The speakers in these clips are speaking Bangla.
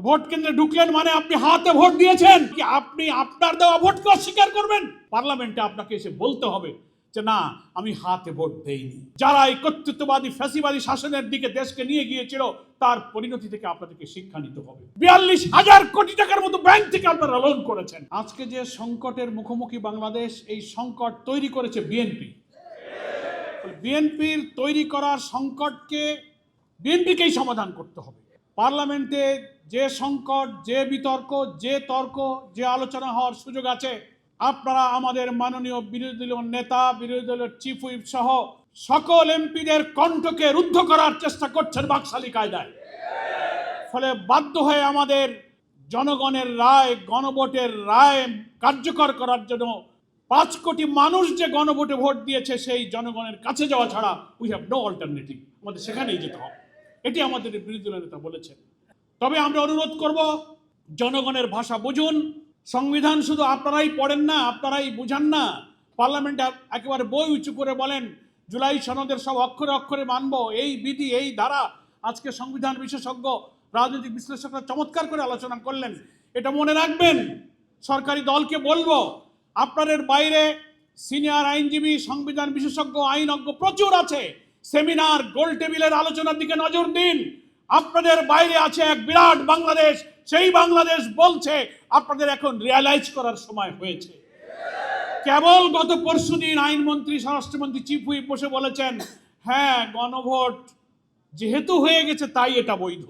ভোট কেন্দ্রে ঢুকলেন মানে আপনি হাতে ভোট দিয়েছেন, কি আপনি আপনার দেওয়া ভোটকে অস্বীকার করবেন? পার্লামেন্টে আপনাকে এসে বলতে হবে যে না, আমি হাতে ভোট দেইনি। যারা এই কর্তৃত্ববাদী ফ্যাসিবাদী শাসনের দিকে দেশকে নিয়ে গিয়েছিল তার পরিণতি থেকে আপনাদেরকে শিক্ষা নিতে হবে। 42,000 কোটি টাকার মতো ব্যাংক থেকে আপনারা লোন করেছেন। আজকে যে সংকটের মুখোমুখি বাংলাদেশ, এই সংকট তৈরি করেছে বিএনপি। বিএনপির তৈরি করার সংকটকে বিএনপিকেই সমাধান করতে হবে। পার্লামেন্টে যে সংকট, যে বিতর্ক, যে তর্ক, যে আলোচনা হওয়ার সুযোগ আছে, আপনারা আমাদের মাননীয় বিরোধী দলীয় নেতা, বিরোধী দলের চিফ হুইপ সহ সকল এমপিদের কণ্ঠকে রুদ্ধ করার চেষ্টা করছেন বাকশালী কায়দায়। ফলে বাধ্য হয়ে আমাদের জনগণের রায়, গণভোটের রায় কার্যকর করার জন্য 5 কোটি মানুষ যে গণভোটে ভোট দিয়েছে সেই জনগণের কাছে যাওয়া ছাড়া উই হ্যাভ নো অল্টারনেটিভ। আমাদের সেখানেই যেতে হবে, এটি আমাদের বিরোধী দলের নেতা বলেছেন। তবে আমরা অনুরোধ করব, জনগণের ভাষা বুঝুন। সংবিধান শুধু আপনারাই পড়েন না, আপনারাই বুঝান না। পার্লামেন্টে একেবারে বই উঁচু করে বলেন জুলাই সনদের সব অক্ষরে অক্ষরে মানব, এই বিধি, এই ধারা। আজকে সংবিধান বিশেষজ্ঞ, রাজনৈতিক বিশ্লেষকরা চমৎকার করে আলোচনা করলেন। এটা মনে রাখবেন, সরকারি দলকে বলবো, আপনাদের বাইরে সিনিয়র আইনজীবী, সংবিধান বিশেষজ্ঞ, আইনজ্ঞ প্রচুর আছে। সেমিনার, গোল টেবিলের আলোচনার দিকে নজর দিন। আপনাদের বাইরে আছে এক বিরাট বাংলাদেশ, সেই বাংলাদেশ বলছে আপনাদের এখন রিয়ালাইজ করার সময় হয়েছে। কেবল গত পরশুদিন আইনমন্ত্রী, স্বরাষ্ট্রমন্ত্রী, চিফ হুইপ বসে বলেছেন হ্যাঁ গণভোট যেহেতু হয়ে গেছে তাই এটা বৈধ।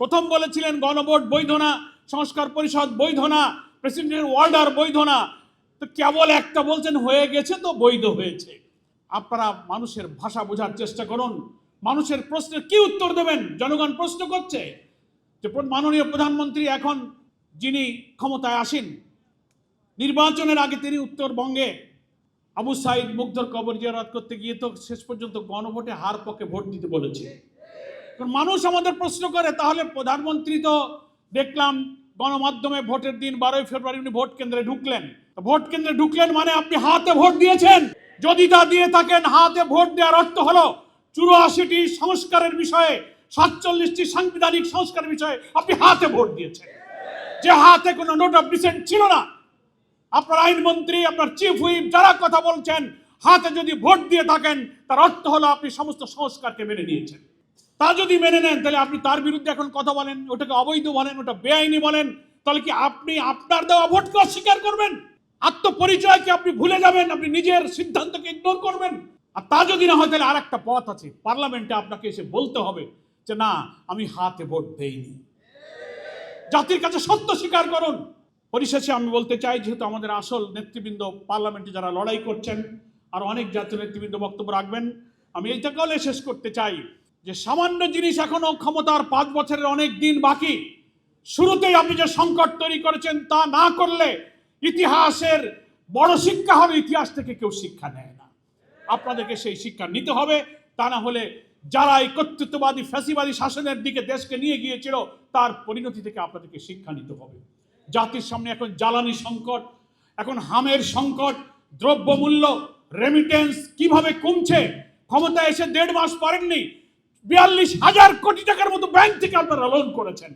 প্রথম বলেছিলেন গণভোট বৈধ না, সংস্কার পরিষদ বৈধ না, প্রেসিডেন্টের অর্ডার বৈধ না। তো কেবল একটা বলছেন হয়ে গেছে তো বৈধ হয়েছে। আপনারা মানুষের ভাষা বোঝার চেষ্টা করুন। মানুষের প্রশ্নের কি উত্তর দেবেন? জনগণ প্রশ্ন করছে যে মাননীয় প্রধানমন্ত্রী এখন যিনি ক্ষমতায় আসেন, নির্বাচনের আগে তিনি উত্তরবঙ্গে আবু সাইদ মুগ্ধর কবর জিয়ারত করতে গিয়ে তো শেষ পর্যন্ত গণভোটে হার পক্ষে ভোট দিতে বলেছে। মানুষ আমাদের প্রশ্ন করে তাহলে প্রধানমন্ত্রী তো দেখলাম গণমাধ্যমে ভোটের দিন 12ই ফেব্রুয়ারি উনি ভোট কেন্দ্রে ঢুকলেন। ভোট কেন্দ্রে ঢুকলেন মানে আপনি হাতে ভোট দিয়েছেন। যদি তা দিয়ে থাকেন, হাতে ভোট দেওয়ার অর্থ হলো 84টি সংস্কারের বিষয়ে, 47টি সাংবিধানিক সংস্কারের বিষয়ে আপনি হাতে ভোট দিয়েছেন, যে হাতে কোনো নোট অফ ডিসেন্ট ছিল না। আপনার আইনমন্ত্রী, আপনার চিফ হুইপ যারা কথা বলছেন, হাতে যদি ভোট দিয়ে থাকেন তার অর্থ হলো আপনি সমস্ত সংস্কারকে মেনে নিয়েছেন। তা যদি মেনে নেন তাহলে আপনি তার বিরুদ্ধে এখন কথা বলেন, ওটাকে অবৈধ বলেন, ওটা বেআইনি বলেন, তাহলে কি আপনি আপনার দেওয়া ভোটকে অস্বীকার করবেন? আত্মপরিচয়কে আপনি ভুলে যাবেন, আপনি নিজের সিদ্ধান্তকে ইগনোর করবেন? আর তা যদি না হয় তাহলে আর একটা পথ আছে, পার্লামেন্টে আপনাকে এসে বলতে হবে যে না, আমি হাতে ভোট দেইনি। জাতির কাছে সত্য স্বীকার করুন। পরিশেষে আমি বলতে চাই, যেহেতু আমাদের আসল নেতৃবৃন্দ পার্লামেন্টে যারা লড়াই করছেন, আর অনেক জাতীয় নেতৃবৃন্দ বক্তব্য রাখবেন, আমি এইটাকে বলে শেষ করতে চাই যে সামান্য জিনিস, এখনো ক্ষমতার 5 বছরের অনেক দিন বাকি। শুরুতেই আপনি যে সংকট তৈরি করেছেন তা না করলে ইতিহাসের বড় শিক্ষা হবে, ইতিহাস থেকে কেউ শিক্ষা নেয় না। আপনাদেরকে সেই শিক্ষা নিতে হবে। তা না হলে যারা এই কর্তৃত্ববাদী ফ্যাসিবাদী শাসনের দিকে দেশকে নিয়ে গিয়েছিল তার পরিণতি থেকে আপনাদেরকে শিক্ষা নিতে হবে। জাতির সামনে এখন জ্বালানি সংকট, এখন হামের সংকট, দ্রব্যমূল্য, রেমিটেন্স কিভাবে কমছে। ক্ষমতায় এসে 1.5 মাস পারেননি, 42,000 কোটি টাকার মতো ব্যাংক থেকে আপনারা লোন করেছেন।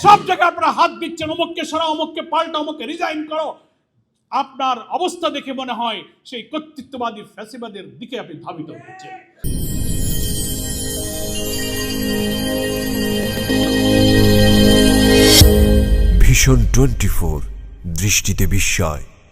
সব জায়গায় আপনারা হাত দিচ্ছেন, অমুককে সরা, অমুককে পাল্টা, অমুককে রিজাইন করো। আপনার অবস্থা দেখে মনে হয় সেই কর্তৃত্ববাদী ফ্যাসিবাদের দিকে আপনি ধাবিত হচ্ছেন। ভিশন 24, দৃষ্টিতে বিস্ময়।